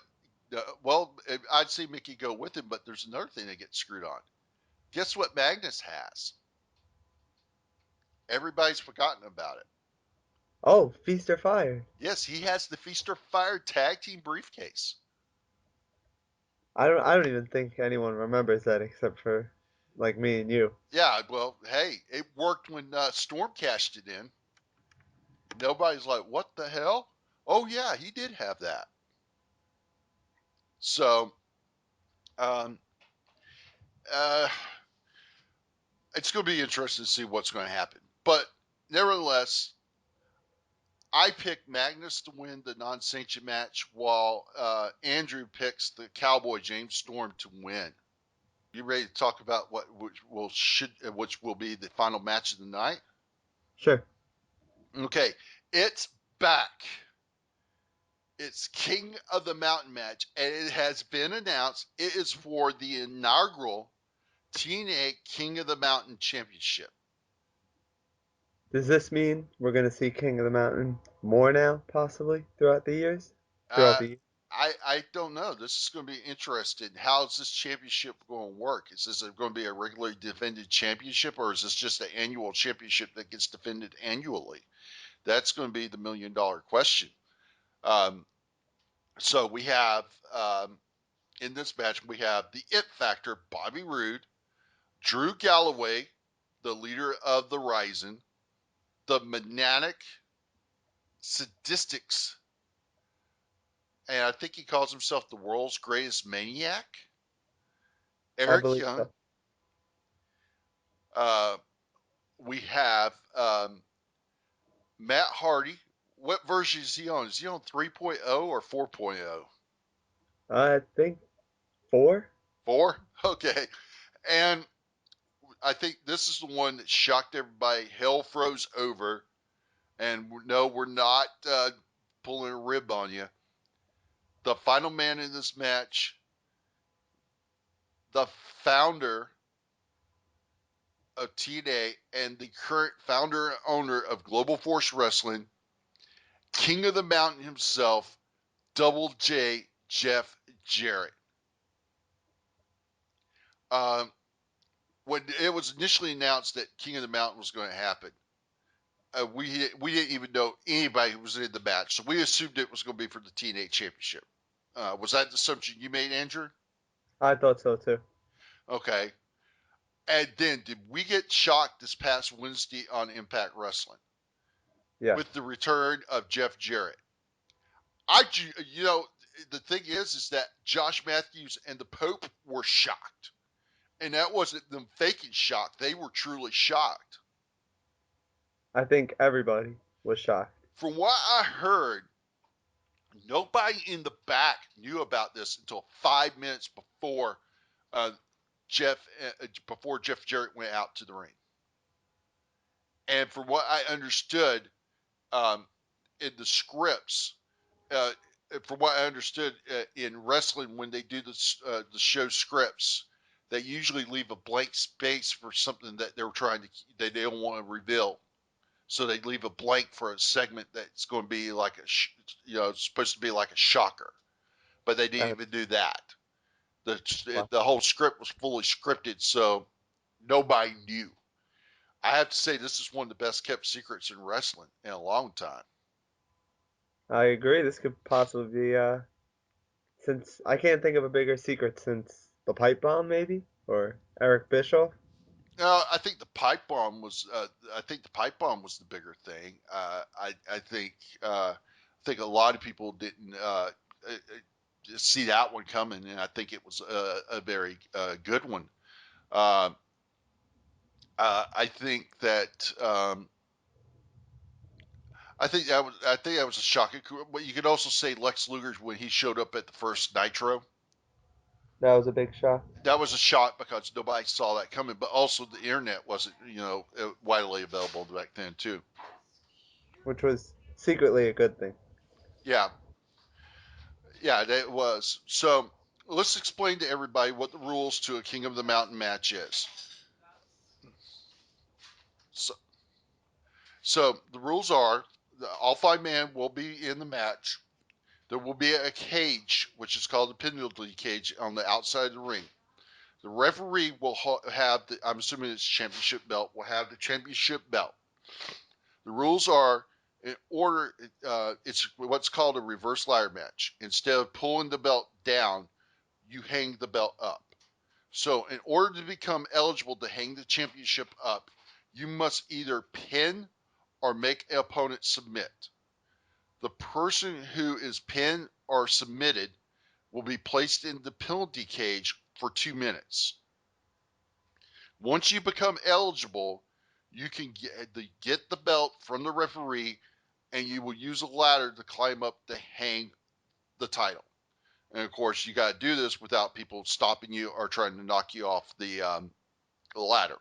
Well, I'd say Mickey go with him, but there's another thing that gets screwed on. Guess what Magnus has? Everybody's forgotten about it. Oh, Feast or Fire. Yes, he has the Feast or Fire tag team briefcase. I don't even think anyone remembers that except for like me and you. Yeah, well, hey, it worked when Storm cashed it in. Nobody's like, what the hell? Oh, yeah, he did have that. So, um, uh, it's going to be interesting to see what's going to happen. But nevertheless, I picked Magnus to win the non-sanctioned match, while Andrew picks the Cowboy James Storm to win. You ready to talk about which will be the final match of the night? Sure. Okay, it's back. It's King of the Mountain match, and it has been announced it is for the inaugural TNA King of the Mountain Championship. Does this mean we're gonna see King of the Mountain more now, possibly throughout the years? Throughout Uh, the year? I don't know. This is going to be interesting. How is this championship going to work? Is this going to be a regularly defended championship, or is this just an annual championship that gets defended annually? That's going to be the $1,000,000 question. Um, so we have in this match we have the It Factor, Bobby Roode, Drew Galloway, the leader of the Rising, the Maniac Sadistics, and I think he calls himself the world's greatest maniac, I Eric believe Young. so. Uh, we have Matt Hardy. What version is he on? Is he on 3.0 or 4.0? I think 4. 4? Okay. And I think this is the one that shocked everybody. Hell froze over. And no, we're not pulling a rib on you. The final man in this match, the founder of TNA and the current founder and owner of Global Force Wrestling, King of the Mountain himself, Double J Jeff Jarrett. Um, when it was initially announced that King of the Mountain was going to happen, we didn't even know anybody who was in the match, so we assumed it was going to be for the TNA Championship. Was that the assumption you made, Andrew? I thought so too. Okay. And then did we get shocked this past Wednesday on Impact Wrestling Yes. with the return of Jeff Jarrett? I, you know, the thing is that Josh Matthews and the Pope were shocked, and that wasn't them faking shock; they were truly shocked. I think everybody was shocked. From what I heard, nobody in the back knew about this until 5 minutes uh, Jeff before Jeff Jarrett went out to the ring. And from what I understood, um, in the scripts, uh, from what I understood in wrestling, when they do the show scripts, they usually leave a blank space for something that they're trying to that they don't want to reveal. So they leave a blank for a segment that's going to be like it's supposed to be like a shocker, but they didn't Uh, even do that. wow. The whole script was fully scripted, so nobody knew. I have to say, this is one of the best kept secrets in wrestling in a long time. I agree. This could possibly be since I can't think of a bigger secret since the pipe bomb, maybe, or Eric Bischoff. I think the pipe bomb was. I think the pipe bomb was the bigger thing. I think a lot of people didn't see that one coming, and I think it was a very good one. Uh, I think that I think that was a shocking. But you could also say Lex Luger when he showed up at the first Nitro. That was a big shock. That was a shock because nobody saw that coming. But also the internet wasn't widely available back then too. Which was secretly a good thing. Yeah, yeah, that was. So let's explain to everybody what the rules to a King of the Mountain match is. So, so the rules are all 5 men will be in the match. There will be a cage, which is called the penalty cage, on the outside of the ring. The referee will have the, I'm assuming it's championship belt, will have the championship belt. The rules are in order, it's what's called a reverse ladder match. Instead of pulling the belt down, you hang the belt up. So, in order to become eligible to hang the championship up, you must either pin or make an opponent submit. The person who is pinned or submitted will be placed in the penalty cage for 2 minutes. Once you become eligible, you can get the belt from the referee, and you will use a ladder to climb up to hang the title. And of course, you got to do this without people stopping you or trying to knock you off the ladder.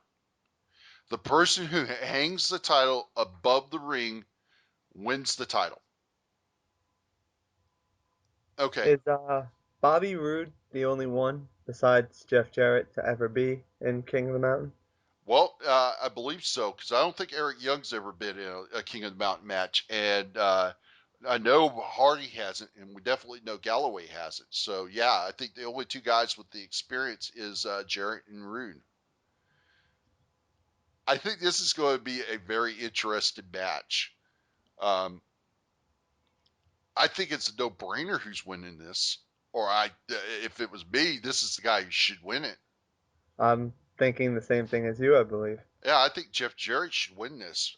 The person who hangs the title above the ring wins the title. Okay. Is Bobby Roode the only one besides Jeff Jarrett to ever be in King of the Mountain? Well, I believe so, because I don't think Eric Young's ever been in a King of the Mountain match, and I know Hardy hasn't, and we definitely know Galloway hasn't. So yeah, I think the only two guys with the experience is Jarrett and Roode. I think this is going to be a very interesting match. Um, I think it's a no-brainer who's winning this, or if it was me, this is the guy who should win it. I'm thinking the same thing as you, I believe. Yeah, I think Jeff Jarrett should win this.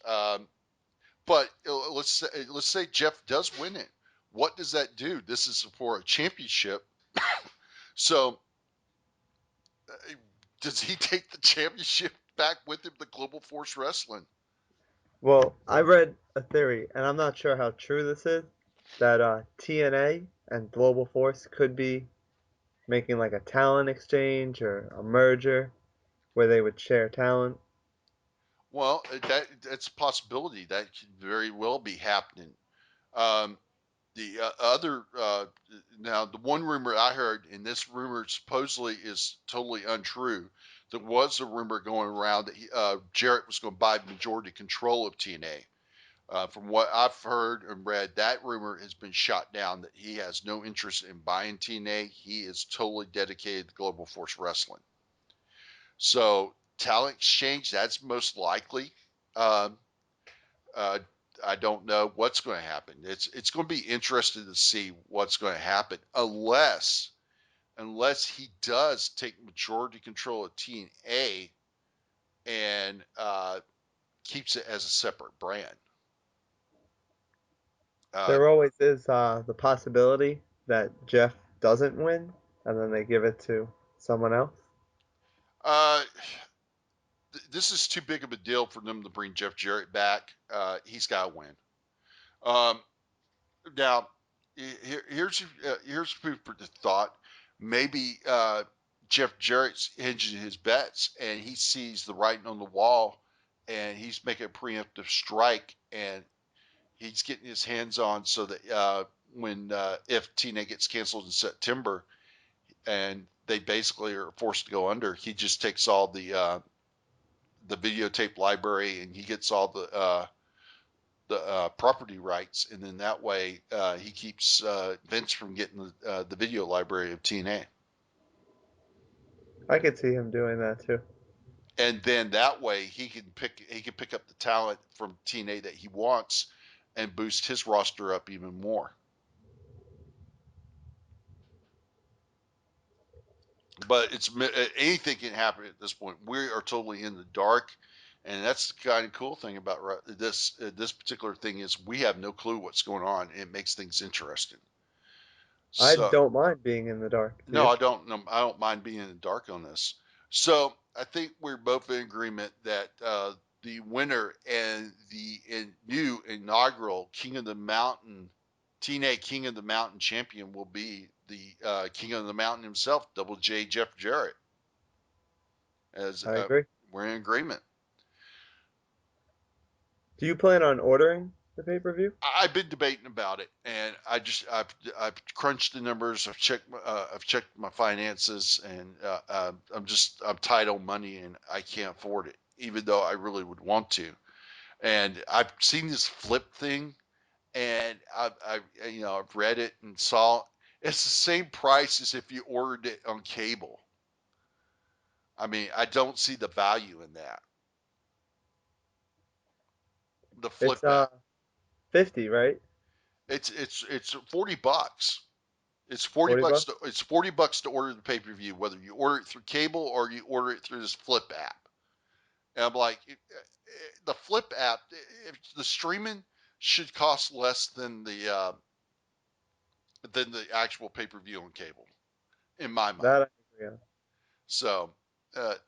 But let's say Jeff does win it. What does that do? This is for a championship. So does he take the championship back with him to Global Force Wrestling? Well, I read a theory, and I'm not sure how true this is, that TNA and Global Force could be making like a talent exchange or a merger where they would share talent. Well, that's a possibility. That could very well be happening. Um, the other now the one rumor I heard, and this rumor supposedly is totally untrue. There was a rumor going around that Jarrett was going to buy majority control of TNA. From what I've heard and read, that rumor has been shot down. That he has no interest in buying TNA. He is totally dedicated to Global Force Wrestling. So talent exchange, that's most likely. Um, uh, I don't know what's going to happen. It's going to be interesting to see what's going to happen, unless he does take majority control of TNA and keeps it as a separate brand. Uh, There always is the possibility that Jeff doesn't win, and then they give it to someone else. uh, this is too big of a deal for them to bring Jeff Jarrett back. He's got to win. Um, Now, here's food for the thought. Maybe Jeff Jarrett's hedging his bets, and he sees the writing on the wall, and he's making a preemptive strike, and he's getting his hands on so that when if TNA gets canceled in September, and they basically are forced to go under, he just takes all the videotape library, and he gets all the property rights, and then that way he keeps Vince from getting the video library of TNA, I could see him doing that too. and then that way he can pick up the talent from TNA that he wants, and boost his roster up even more. But anything can happen at this point. We are totally in the dark, and that's the kind of cool thing about this particular thing is we have no clue what's going on. It makes things interesting. I So don't mind being in the dark. Do no, you? I don't. No, I don't mind being in the dark on this. So I think we're both in agreement that the winner and the new inaugural King of the Mountain, TNA King of the Mountain champion will be the King of the Mountain himself, Double J Jeff Jarrett. As I agree. we're in agreement. Do you plan on ordering the pay-per-view? I've been debating about it, and I've crunched the numbers. I've checked my finances, and I'm tight on money, and I can't afford it, even though I really would want to. And I've seen this flip thing, and I've read it and saw it's the same price as if you ordered it on cable. I mean, I don't see the value in that. The It's flip app. 50, right? It's $40. It's 40 40 bucks bucks. to it's $40 to order the pay per view, whether you order it through cable or you order it through this flip app. And I'm like, the flip app, the streaming should cost less than the actual pay per view on cable, in my mind. That I agree on. So,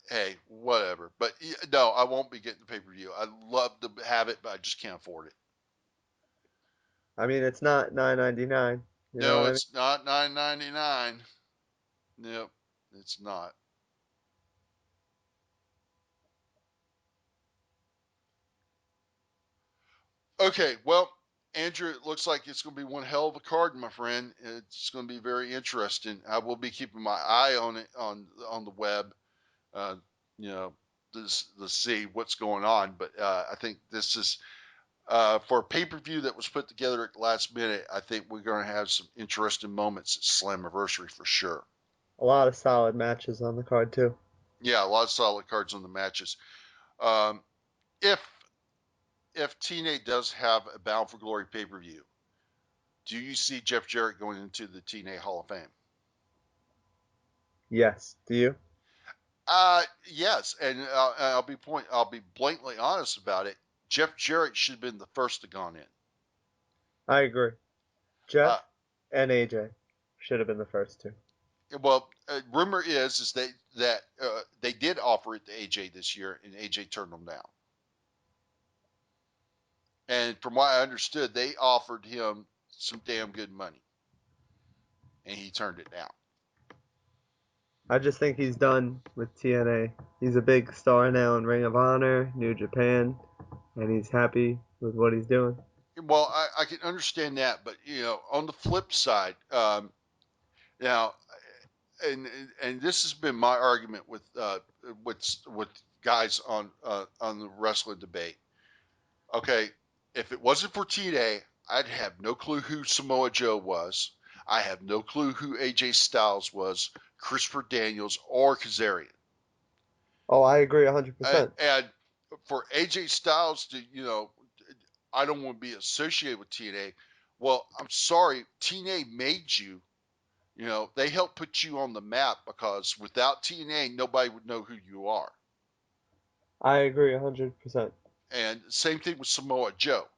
hey, whatever. But no, I won't be getting the pay per view. I'd love to have it, but I just can't afford it. I mean, it's not 9.99. You know No, what I mean? it's not $9.99. Nope, it's not. Okay, well, Andrew, it looks like it's going to be one hell of a card, my friend. It's going to be very interesting. I will be keeping my eye on it on the web, uh, you know, to see what's going on. But I think this is for a pay per view that was put together at the last minute. I think we're going to have some interesting moments at Slammiversary for sure. A lot of solid matches on the card too. Yeah, a lot of solid cards on the matches. Um, if TNA does have a Bound for Glory pay per view, do you see Jeff Jarrett going into the TNA Hall of Fame? Yes. Do you? Yes, and I'll be blatantly honest about it. Jeff Jarrett should have been the first to gone in. I agree. Uh, Jeff and AJ should have been the first two. well, rumor is that they did offer it to AJ this year, and AJ turned them down. And from what I understood, they offered him some damn good money, and he turned it down. I just think he's done with TNA. He's a big star now in Ring of Honor, New Japan, and he's happy with what he's doing. Well, I can understand that, but on the flip side, now, and this has been my argument with guys on the wrestling debate. Okay, if it wasn't for TNA, I'd have no clue who Samoa Joe was. I have no clue who AJ Styles was, Christopher Daniels, or Kazarian. Oh, I agree 100%. And for AJ Styles to, I don't want to be associated with TNA. Well, I'm sorry, TNA made you. They helped put you on the map because without TNA, nobody would know who you are. I agree 100%. And same thing with Samoa Joe.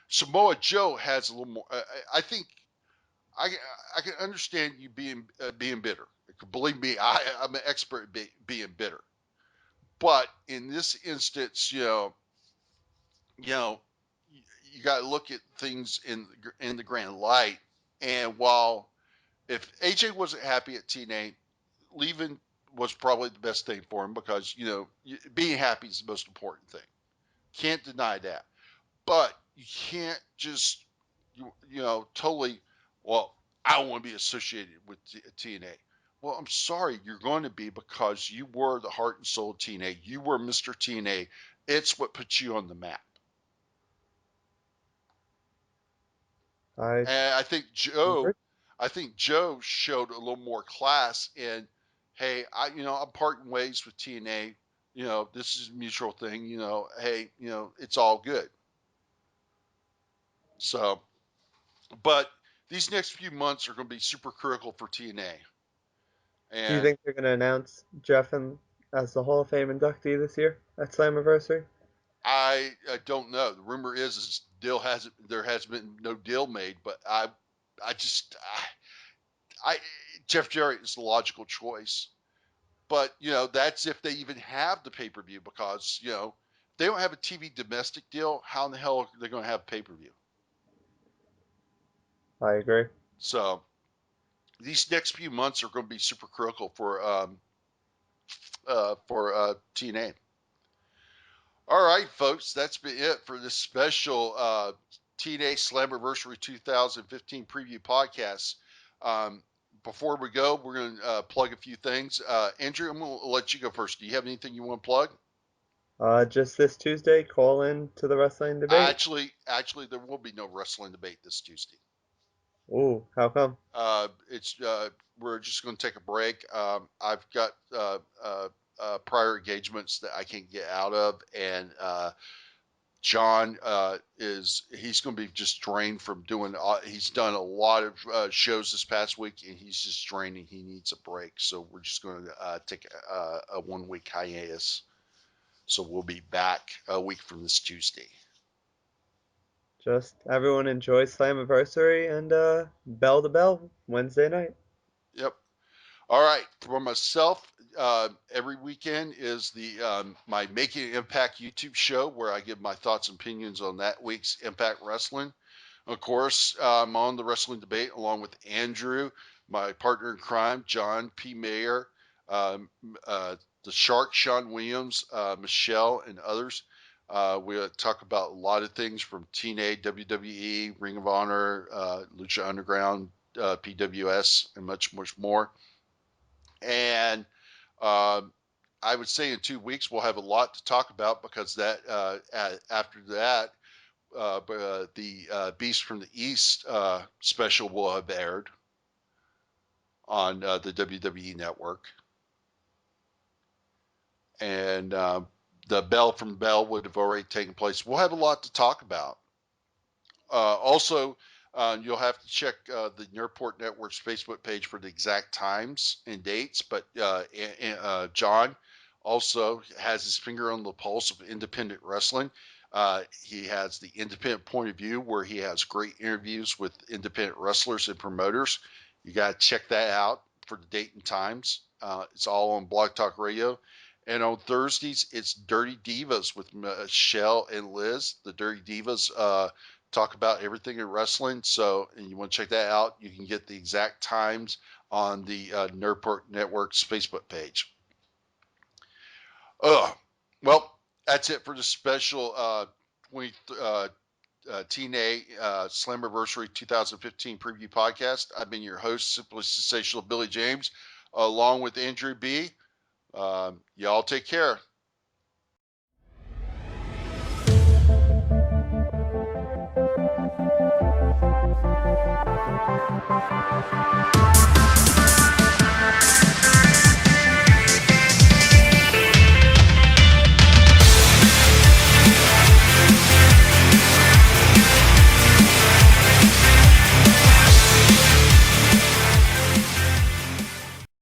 Samoa Joe has a little more. I think I I can understand you being bitter. Believe me, I'm an expert at being bitter. But in this instance, you know, you got to look at things in the grand light. And while if AJ wasn't happy at TNA, leaving was probably the best thing for him because being happy is the most important thing. Can't deny that. But you can't just totally. Well, I don't want to be associated with TNA. Well, I'm sorry, you're going to be because you were the heart and soul of TNA. You were Mr. TNA. It's what put you on the map. I And agree. I think Joe showed a little more class in, hey, I'm parting ways with TNA. This is a mutual thing. Hey, it's all good. So, but these next few months are going to be super critical for TNA. Do you And think they're going to announce Jeff as the Hall of Fame inductee this year at Slammiversary? I don't know. The rumor is there has been no deal made, but I just I Jeff Jarrett is the logical choice. But that's if they even have the pay per view because if they don't have a TV domestic deal. How in the hell are they going to have pay per view? I agree. So these next few months are going to be super critical for TNA. All right, folks, that's been it for this special TNA Slammiversary 2015 preview podcast. Um, Before we go, we're going to plug a few things. Andrew, I'm going to let you go first. Do you have anything you want to plug? Just this Tuesday, call in to the wrestling debate. Actually, there will be no wrestling debate this Tuesday. Ooh, how come? We're just going to take a break. I've got prior engagements that I can't get out of, and John he's going to be just drained from doing. He's done a lot of shows this past week, and he's just draining. He needs a break, so we're just going to take a 1 week hiatus. So we'll be back a week from this Tuesday. Just everyone enjoy Slammiversary and Bell to Bell Wednesday night. Yep. All right. For myself, every weekend is my Making an Impact YouTube show where I give my thoughts and opinions on that week's Impact Wrestling. Of course, I'm on the Wrestling Debate along with Andrew, my partner in crime, John P. Mayer, um, the Shark, Sean Williams, Michelle, and others. We talk about a lot of things from TNA, WWE, Ring of Honor, Lucha Underground, PWS, and much, much more. And I would say in 2 weeks we'll have a lot to talk about because after that, the Beast from the East special will have aired on the WWE Network, and the Bell from Bell would have already taken place. We'll have a lot to talk about. Also, you'll have to check the Nerdport Network's Facebook page for the exact times and dates. But John also has his finger on the pulse of independent wrestling. He has the independent point of view where he has great interviews with independent wrestlers and promoters. You got to check that out for the date and times. It's all on Blog Talk Radio. And on Thursdays, it's Dirty Divas with Michelle and Liz. The Dirty Divas talk about everything in wrestling. So, and you want to check that out, you can get the exact times on the Nerdport Network's Facebook page. Well, that's it for the special TNA Slammiversary 2015 Preview Podcast. I've been your host, Simply Sensational Billy James, along with Andrew B. Y'all take care.